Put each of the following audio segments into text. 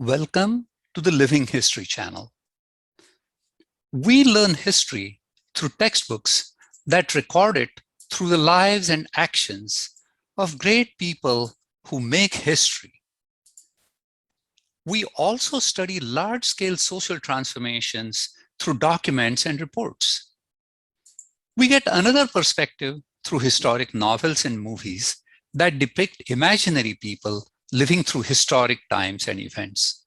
Welcome to the Living History channel. We learn history through textbooks that record it through the lives and actions of great people who make history. We also study large-scale social transformations through documents and reports. We get another perspective through historic novels and movies that depict imaginary people living through historic times and events.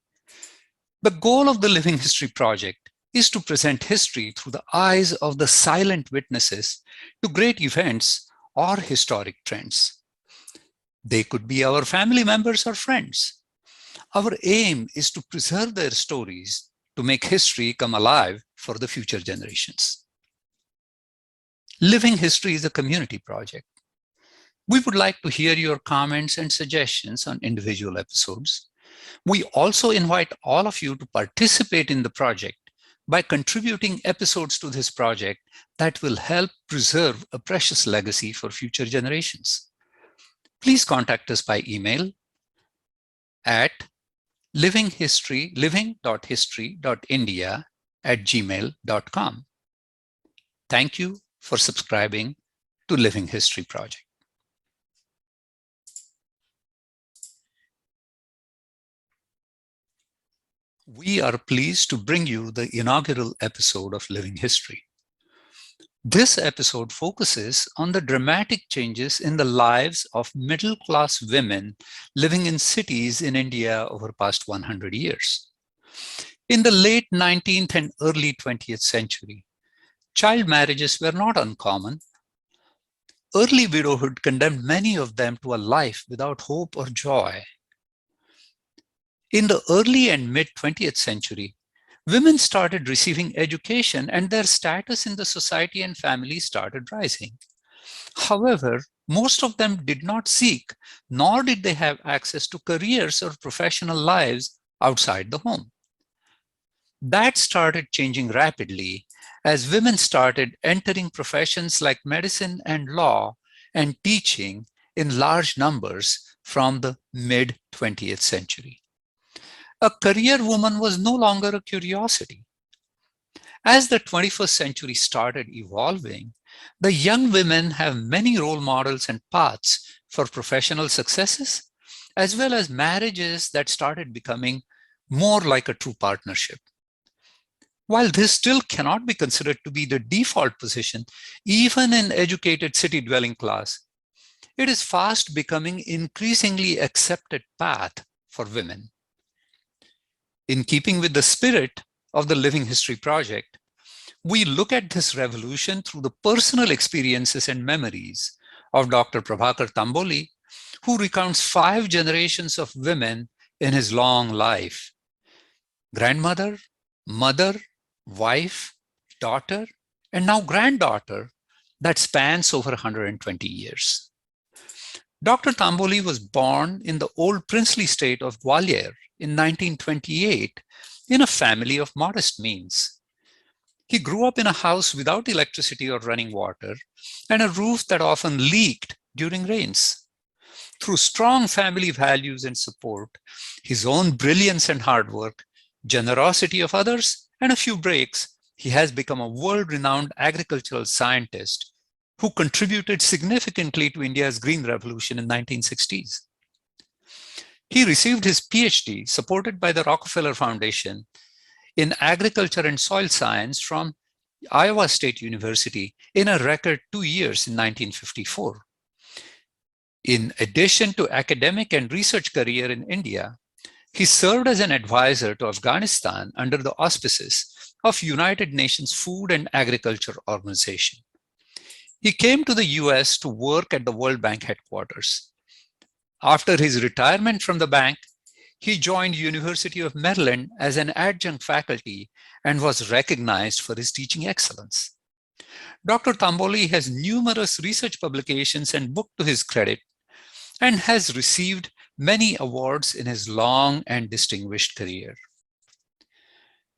The goal of the Living History Project is to present history through the eyes of the silent witnesses to great events or historic trends. They could be our family members or friends. Our aim is to preserve their stories to make history come alive for the future generations. Living History is a community project. We would like to hear your comments and suggestions on individual episodes. We also invite all of you to participate in the project by contributing episodes to this project that will help preserve a precious legacy for future generations. Please contact us by email at living.history.india@gmail.com. Thank you for subscribing to Living History Project. We are pleased to bring you the inaugural episode of Living History. This episode focuses on the dramatic changes in the lives of middle-class women living in cities in India over the past 100 years. In the late 19th and early 20th century, child marriages were not uncommon. Early widowhood condemned many of them to a life without hope or joy. In the early and mid-20th century, women started receiving education and their status in the society and family started rising. However, most of them did not seek, nor did they have access to careers or professional lives outside the home. That started changing rapidly as women started entering professions like medicine and law and teaching in large numbers from the mid-20th century. A career woman was no longer a curiosity. As the 21st century started evolving, the young women have many role models and paths for professional successes, as well as marriages that started becoming more like a true partnership. While this still cannot be considered to be the default position, even in educated city-dwelling class, it is fast becoming increasingly accepted path for women. In keeping with the spirit of the Living History Project, we look at this revolution through the personal experiences and memories of Dr. Prabhakar Tamboli, who recounts 5 generations of women in his long life: grandmother, mother, wife, daughter, and now granddaughter that spans over 120 years. Dr. Tamboli was born in the old princely state of Gwalior in 1928 in a family of modest means. He grew up in a house without electricity or running water and a roof that often leaked during rains. Through strong family values and support, his own brilliance and hard work, generosity of others, and a few breaks, he has become a world-renowned agricultural scientist who contributed significantly to India's Green Revolution in the 1960s. He received his PhD, supported by the Rockefeller Foundation, in agriculture and soil science from Iowa State University in a record 2 years in 1954. In addition to academic and research career in India, he served as an advisor to Afghanistan under the auspices of United Nations Food and Agriculture Organization. He came to the US to work at the World Bank headquarters. After his retirement from the bank, he joined University of Maryland as an adjunct faculty and was recognized for his teaching excellence. Dr. Tamboli has numerous research publications and books to his credit and has received many awards in his long and distinguished career.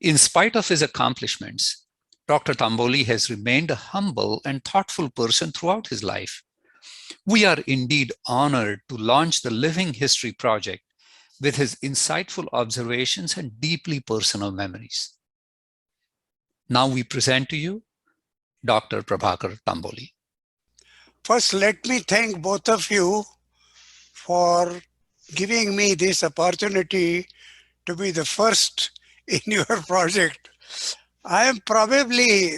In spite of his accomplishments, Dr. Tamboli has remained a humble and thoughtful person throughout his life. We are indeed honored to launch the Living History Project with his insightful observations and deeply personal memories. Now we present to you Dr. Prabhakar Tamboli. First, let me thank both of you for giving me this opportunity to be the first in your project. I am probably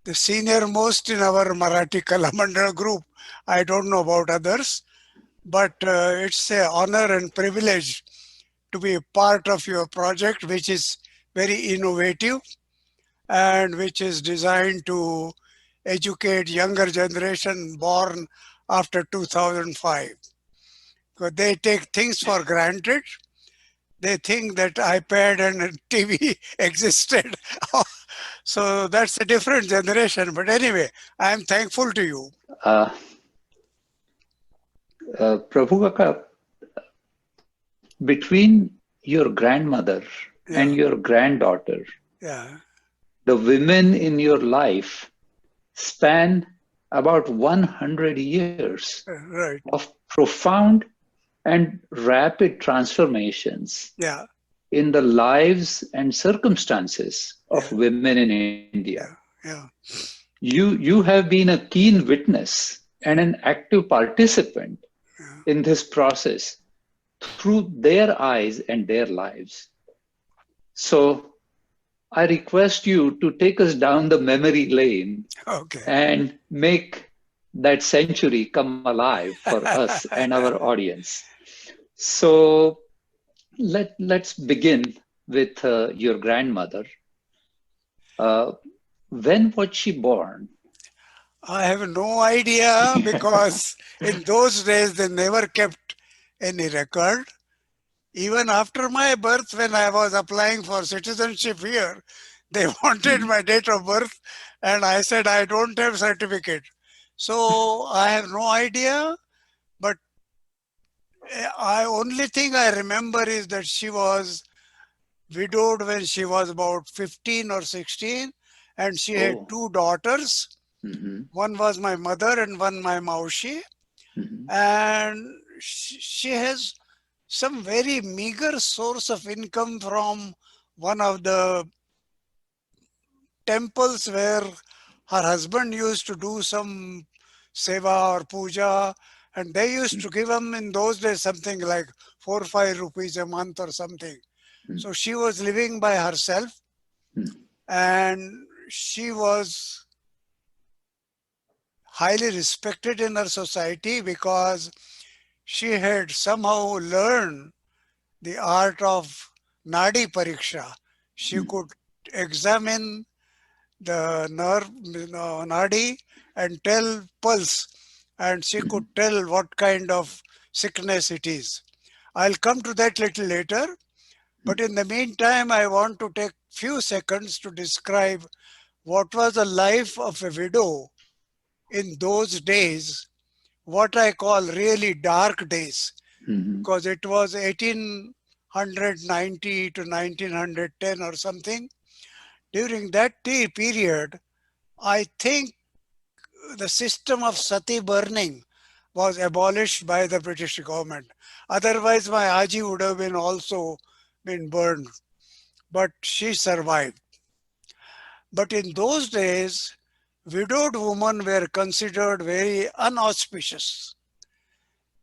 the senior most in our Marathi Kalamandal group. I don't know about others, but it's an honor and privilege to be a part of your project, which is very innovative and which is designed to educate younger generation born after 2005. Because they take things for granted. They think that iPad and TV existed. So that's a different generation. But anyway, I am thankful to you. Uh, Prabhakar, between your grandmother and Yeah, your granddaughter, yeah, the women in your life span about 100 years right. of profound and rapid transformations Yeah, in the lives and circumstances of yeah, women in India. yeah, yeah, You have been a keen witness and an active participant yeah. in this process through their eyes and their lives. So I request you to take us down the memory lane Okay. and make that century come alive for us and our audience. So let's begin with your grandmother. Uh, when was she born? I have no idea because in those days they never kept any record. Even after my birth, when I was applying for citizenship here, they wanted Mhm, my date of birth, and I said I don't have certificate. So I have no idea. But I only thing I remember is that she was widowed when she was about 15 or 16, and she had oh, two daughters. mhm, One was my mother and one my maushi, mhm, and she has some very meager source of income from one of the temples where her husband used to do some seva or puja, and they used to give him in those days something like 4 or 5 rupees a month or something. mhm, So she was living by herself, mhm, and she was highly respected in her society because she had somehow learned the art of Nadi Pariksha. She mhm, could examine the nerve, Nadi, and tell pulse, and she could mhm, tell what kind of sickness it is. I'll come to that little later, but in the meantime, I want to take few seconds to describe what was the life of a widow in those days, what I call really dark days, mhm, because it was 1890 to 1910 or something. During that period, I think the system of sati burning was abolished by the British government. Otherwise, my Aji would have been also been burned, but she survived. But in those days, widowed women were considered very unauspicious.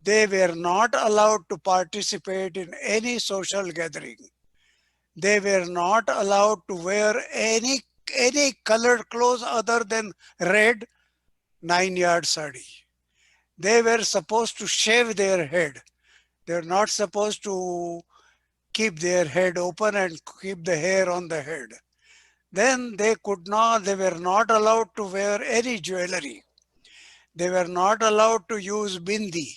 They were not allowed to participate in any social gathering. They were not allowed to wear any colored clothes other than red 9-yard sari. They were supposed to shave their head. They were not supposed to keep their head open and keep the hair on the head. Then they were not allowed to wear any jewelry. They were not allowed to use bindi.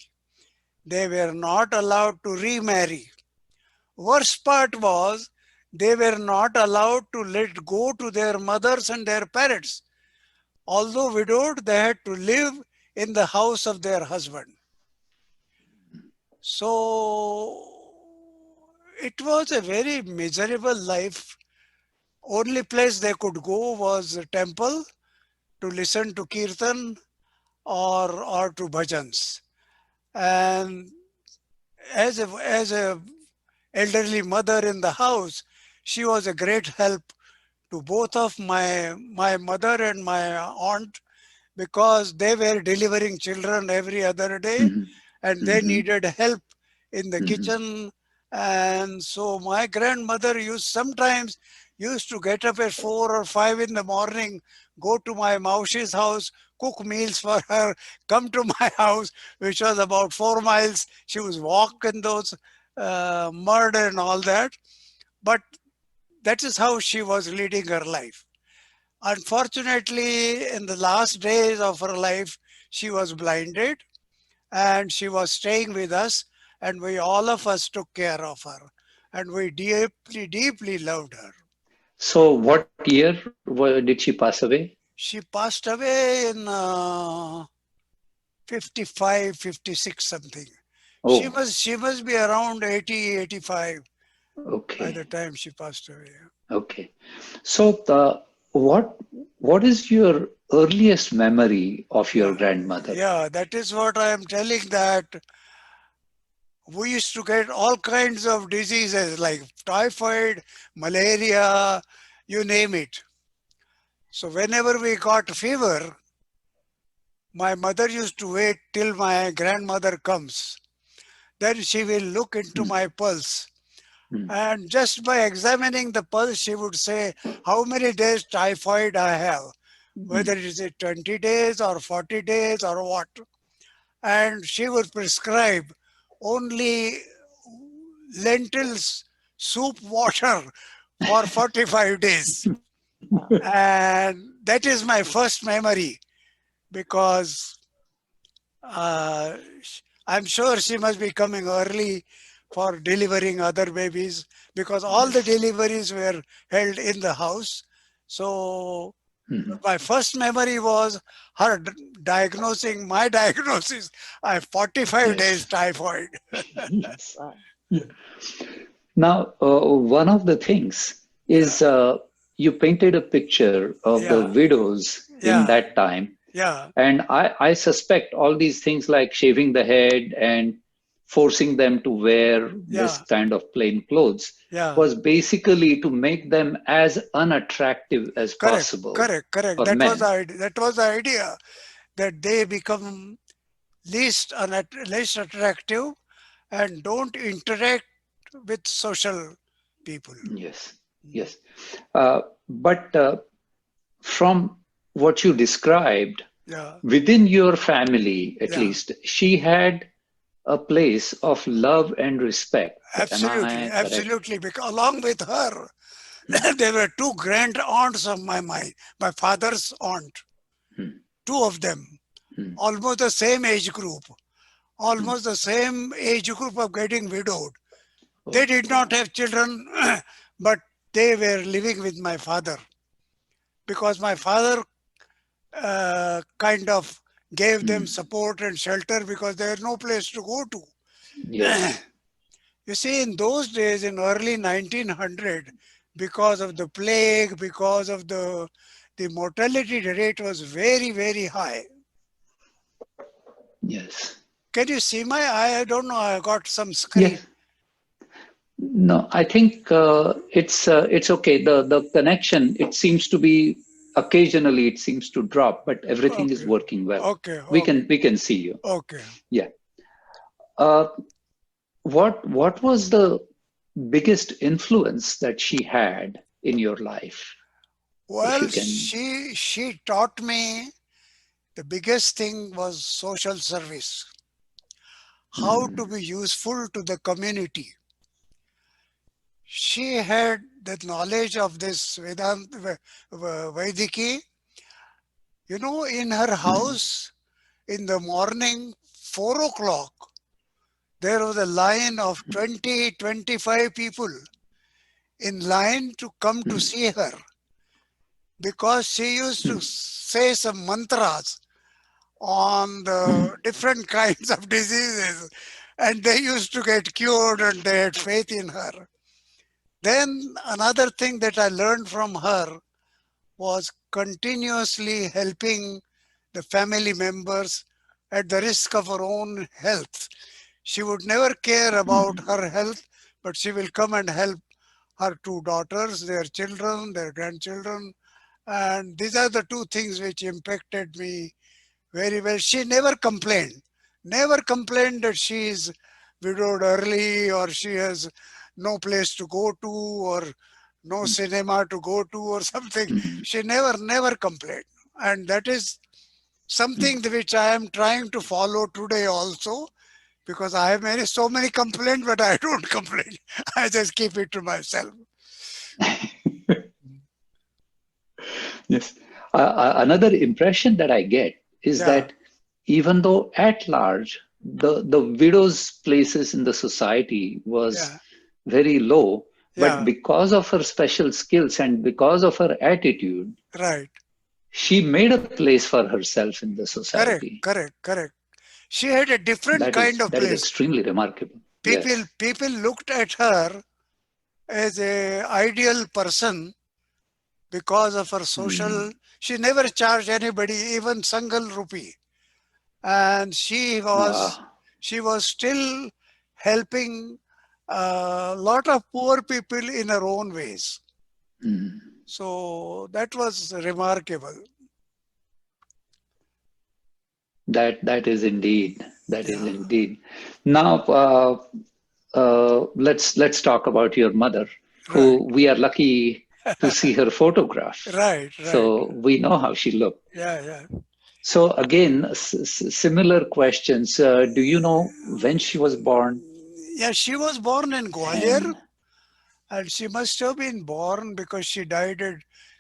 They were not allowed to remarry. Worst part was they were not allowed to let go to their mothers and their parents. Although widowed, they had to live in the house of their husband. So it was a very miserable life. Only place they could go was a temple to listen to kirtan or to bhajans. And as a elderly mother in the house, she was a great help to both of my mother and my aunt, because they were delivering children every other day Mhm. and they Mhm. needed help in the Mhm. kitchen. And so my grandmother used to get up at 4 or 5 in the morning, go to my Maushi's house, cook meals for her, come to my house, which was about 4 miles. She was walking those mud and all that. But that is how she was leading her life. Unfortunately, in the last days of her life, she was blinded and she was staying with us, and we all of us took care of her, and we deeply, deeply loved her. So, what year did she pass away? She passed away in 55, 56 something. Oh, She must be around 80, 85 by okay, the time she passed away. okay. So, what what is your earliest memory of your Yeah, grandmother? yeah, that is what I am telling, that we used to get all kinds of diseases like typhoid, malaria, you name it. So whenever we got fever, my mother used to wait till my grandmother comes. Then she will look into Mm, my pulse. mm, And just by examining the pulse, she would say how many days typhoid I have, whether mm, it is 20 days or 40 days or what. And she would prescribe only lentils soup water for 45 days. And that is my first memory, because uh, I'm sure she must be coming early for delivering other babies, because all the yes. deliveries were held in the house. So Mhm. my first memory was her diagnosing my diagnosis. I have 45 days Yes. typhoid. Yes. Yeah. Now, one of the things Yeah, is you painted a picture of the yeah, widows in yeah, that time. yeah, And I suspect all these things like shaving the head and forcing them to wear this yeah, kind of plain clothes yeah. was basically to make them as unattractive as Correct, possible correct, correct. for men. That was the idea, that they become least attractive and don't interact with social people. Yes, yes. But from what you described, Yeah, within your family, at yeah, least, she had a place of love and respect. Am absolutely, I correct? absolutely. Because along with her, Hmm, there were two grand aunts of my father's aunt, hmm, two of them, hmm, almost the same age group, hmm. almost the same age group of getting widowed. They Oh, did not have children, but they were living with my father, because my father kind of gave them hmm. support and shelter, because there was no place to go to. Yes, You see, in those days, in early 1900, because of the plague, because of the mortality rate was very, very high. yes, Can you see my eye? I don't know. I got some screen. yes. No, I think it's okay. The connection, it seems to be occasionally it seems to drop, but everything is Okay, working well. okay, We okay, can see you. okay. Yeah. Uh, what was the biggest influence that she had in your life, if you Well, can? she taught me the biggest thing was social service, how to Mm, be useful to the community. She had the knowledge of this Vediki. You know, in her mm, house, in the morning, 4 o'clock, there was a line of 20, 25 people in line to come to mm, see her, because she used to mm, say some mantras on mm, the different kinds of diseases, and they used to get cured and they had faith in her. Then another thing that I learned from her was continuously helping the family members at the risk of her own health. She would never care about her health, but she will come and help her two daughters, their children, their grandchildren. And these are the two things which impacted me very well. She never complained that she is widowed early or she has no place to go to or no cinema to go to or something. She never complained. And that is something which I am trying to follow today also, because I have so many complaints, but I don't complain. I just keep it to myself. Yes. Another impression that I get is Yeah, that even though at large the widows' places in the society was yeah, very low, but yeah, because of her special skills and because of her attitude, right. she made a place for herself in the Correct, society. correct, correct. She had a different kind of That is place. extremely remarkable. Yes. People looked at her as a ideal person because of her social. Mm. She never charged anybody even single rupee, and Ah. she was still helping a lot of poor people in her own ways. Mm. So that was remarkable. That is indeed. That is Yeah, indeed. Now, let's talk about your mother, right, who we are lucky to see her photograph. right. So we know how she looked. Yeah, yeah. So again, similar questions. Do you know when she was born? Yeah, she was born in Gwalior, And and she must have been born because she died at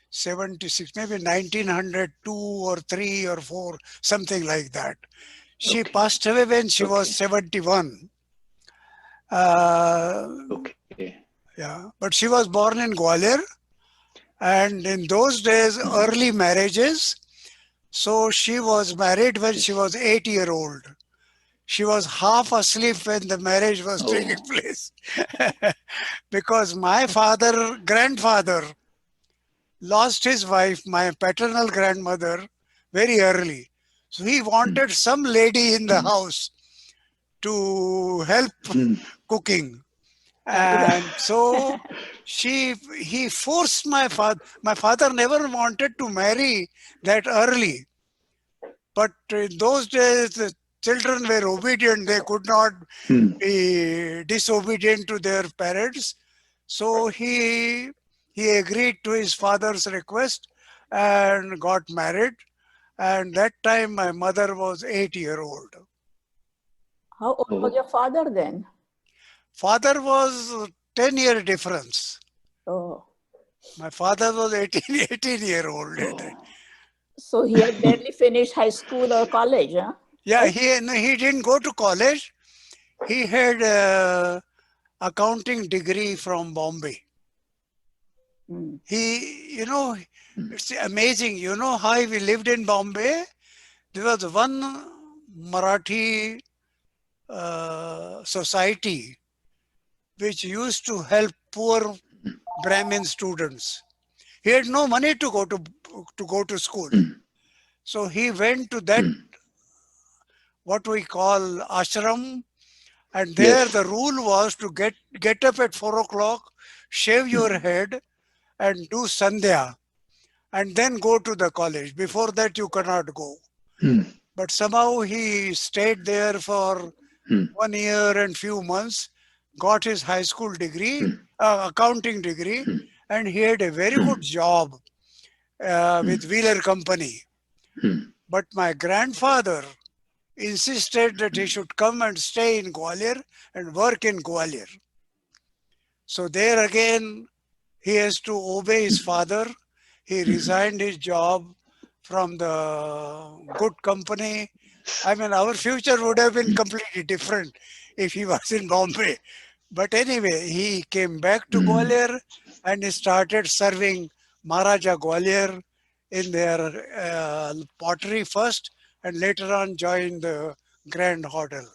76, maybe 1902 or 3 or 4, something like that. She okay, passed away when she was okay, 71. Uh, okay. yeah, but she was born in Gwalior, and in those days, Mhm. early marriages. So she was married when she Yes. was 8 year old. She was half asleep when the marriage was taking Oh. place. Because my grandfather, lost his wife, my paternal grandmother, very early. So he wanted Mm. some lady in the Mm. house to help Mm. cooking. Agree. And so he forced my father. My father never wanted to marry that early. But in those days, the children were obedient. They could not Mm. be disobedient to their parents. So he agreed to his father's request and got married. And that time my mother was 8 year old. How old was your Oh. father then? Father was 10-year difference. Oh, My father was 18 year old at that. Oh. so he had barely finished high school or college, huh? Yeah, Right? he didn't go to college. He had accounting degree from Bombay. Mm. He, Mm. it's amazing. You know how we lived in Bombay? There was one Marathi society which used to help poor Brahmin students. He had no money to go to school, Mm. so he went to that Mm. what we call ashram, and there Yes. the rule was to get up at 4 o'clock, shave your Mm. head, and do sandhya, and then go to the college. Before that, you cannot go. Mm. But somehow he stayed there for Mm. 1 year and few months, got his high school degree, Mm. accounting degree, Mm. and he had a very good Mm. job with Mm. Wheeler Company. Mm. But my grandfather insisted that he should come and stay in Gwalior and work in Gwalior. So there again, he has to obey his father. He resigned his job from the good company. I mean, our future would have been completely different if he was in Bombay. But anyway, he came back to Mm. Gwalior and he started serving Maharaja Gwalior in their pottery first, and later on joined the Grand Hotel.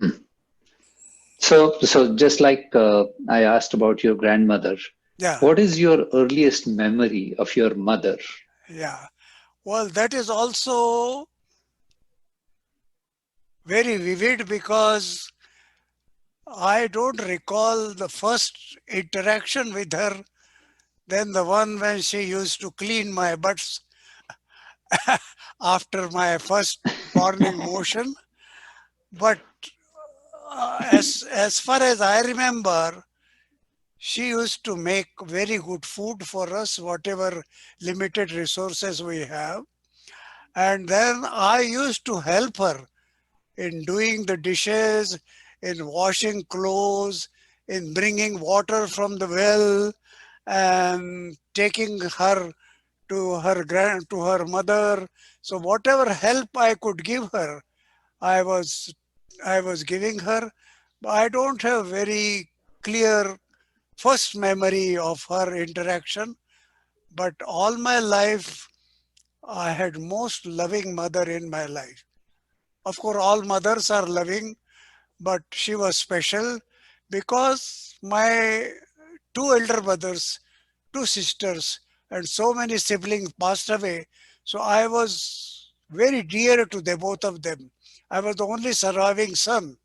Mm. So just like I asked about your grandmother, Yeah, what is your earliest memory of your mother? yeah. Well, that is also very vivid because I don't recall the first interaction with her than the one when she used to clean my butts after my first morning motion. But as far as I remember, she used to make very good food for us, whatever limited resources we have. And then I used to help her in doing the dishes, in washing clothes, in bringing water from the well, and taking her to her mother. So whatever help I could give her, I was I was giving her. I don't have very clear first memory of her interaction, but all my life I had most loving mother in my life. Of course, all mothers are loving, but she was special because my two elder brothers, two sisters, and so many siblings passed away. So I was very dear to the both of them. I was the only surviving son,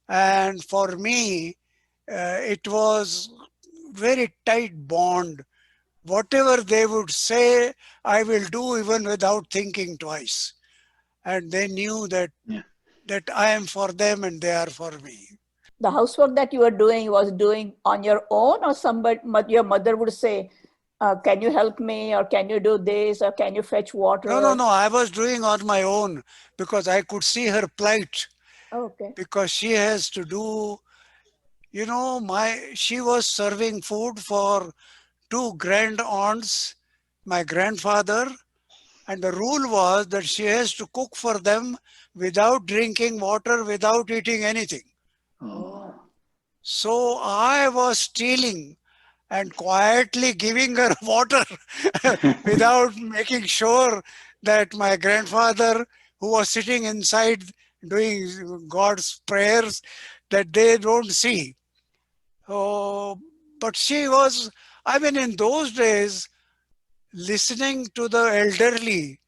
and for me, it was very tight bond. Whatever they would say, I will do even without thinking twice. And they knew Yeah. that I am for them and they are for me. The housework that you were doing was doing on your own, or somebody, your mother would say, can you help me, or can you do this, or can you fetch No, no, water? no. I was doing on my own because I could see her plight Okay. because she has to do, she was serving food for two grand aunts, my grandfather, and the rule was that she has to cook for them without drinking water, without eating anything. Oh. Oh. So I was stealing and quietly giving her water without making sure that my grandfather, who was sitting inside doing God's prayers, that they don't see. Oh, but she was, I mean, in those days, listening to the elderly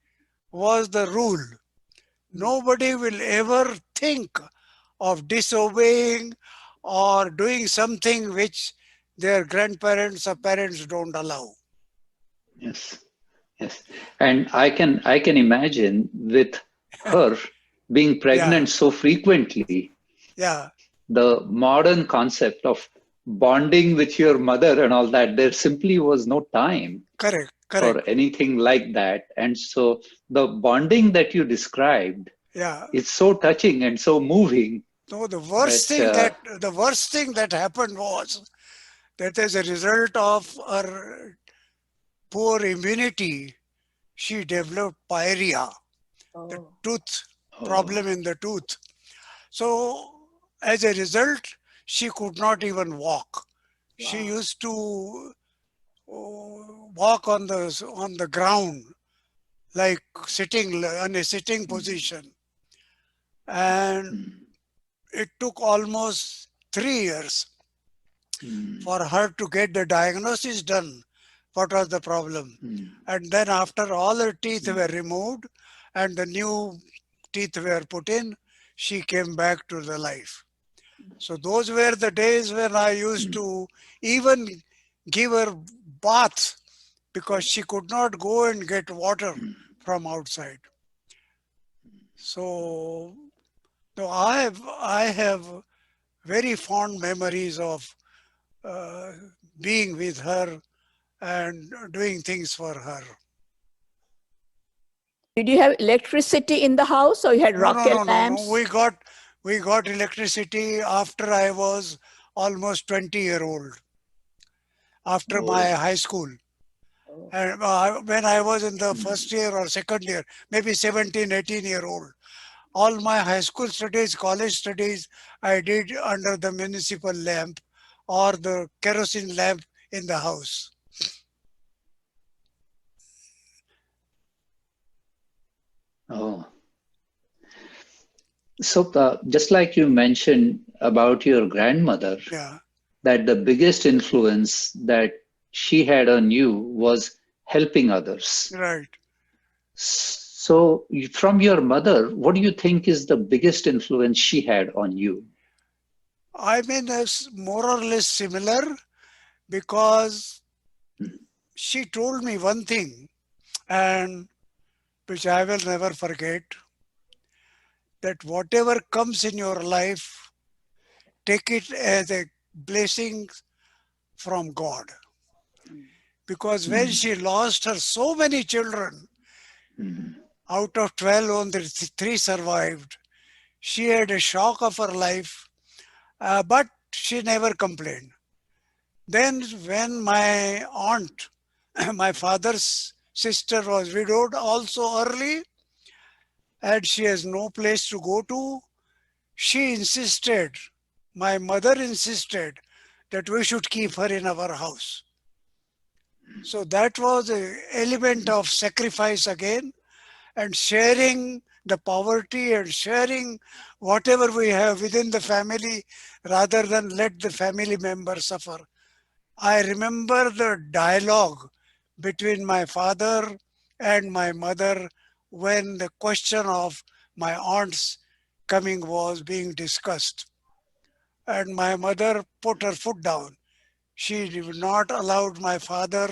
was the rule. Nobody will ever think of disobeying or doing something which their grandparents or parents don't allow. Yes. Yes. And I can imagine with her being Yeah, pregnant so frequently, yeah, the modern concept of bonding with your mother and all that, there simply was no time correct, for correct. anything like that. And so the bonding that you described Yeah. is so touching and so moving No, that, the worst thing that happened was that as a result of her poor immunity, she developed pyorrhea, the Oh. tooth oh, problem in the tooth. So as a result, she could not even walk. She Wow. used to walk on the ground, like sitting on a sitting position, and mm, it took almost 3 years mm, for her to get the diagnosis done. What was the problem? mm, And then after all her teeth mm, were removed and the new teeth were put in, she came back to the life. So those were the days when I used mm, to even give her bath because she could not go and get water from outside. So no, I have very fond memories of uh, being with her and doing things for her. Did you have electricity in the house, or you had No, no, rocket no, no, no. lamps? We got electricity after I was almost 20-year old, after my oh, high school. Oh. And when I was in the mm, first year or second year, maybe 17, 18-year old, all my high school studies, college studies, I did under the municipal lamp or the kerosene lamp in the house. oh. So, just like you mentioned about your grandmother, Yeah, that the biggest influence that she had on you was helping others. right. So, from your mother, what do you think is the biggest influence she had on you? I mean, it's more or less similar because she told me one thing, and which I will never forget, that whatever comes in your life, take it as a blessing from God. Because when Mm, she lost her so many children, mm, out of 12, only three survived. She had a shock of her life, but she never complained. Then, when my aunt, my father's sister, was widowed also early, and she has no place to go to, she insisted, my mother insisted, that we should keep her in our house. So that was an element of sacrifice again, and sharing the poverty and sharing whatever we have within the family rather than let the family member suffer. I remember the dialogue between my father and my mother when the question of my aunt's coming was being discussed. And my mother put her foot down. She did not allow my father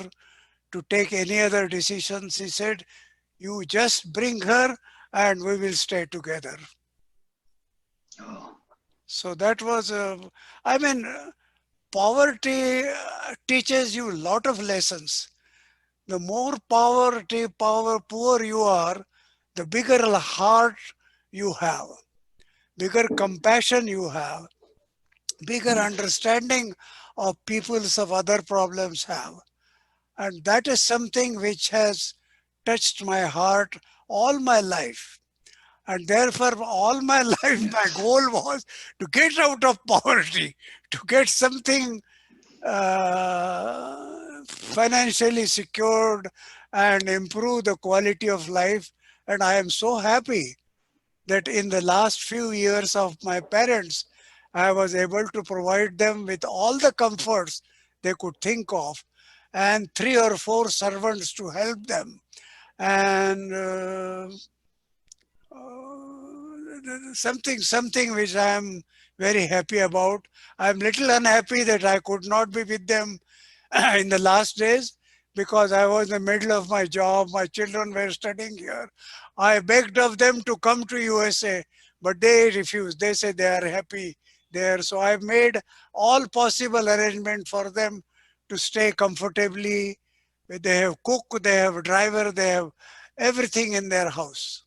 to take any other decisions. She said, "You just bring her and we will stay together." oh, So that was, I mean, poverty teaches you a lot of lessons. The more poor you are, the bigger heart you have, bigger compassion you have, bigger understanding of people's of other problems have. And that is something which has touched my heart all my life. And therefore, all my life, my yes. goal was to get out of poverty, to get something financially secured and improve the quality of life. And I am so happy that in the last few years of my parents, I was able to provide them with all the comforts they could think of, and three or four servants to help them. And something which I am very happy about. I'm little unhappy that I could not be with them in the last days because I was in the middle of my job. My children were studying here. I begged of them to come to USA, but they refused. They said they are happy there. So I've made all possible arrangement for them to stay comfortably. They have cook, they have driver, they have everything in their house.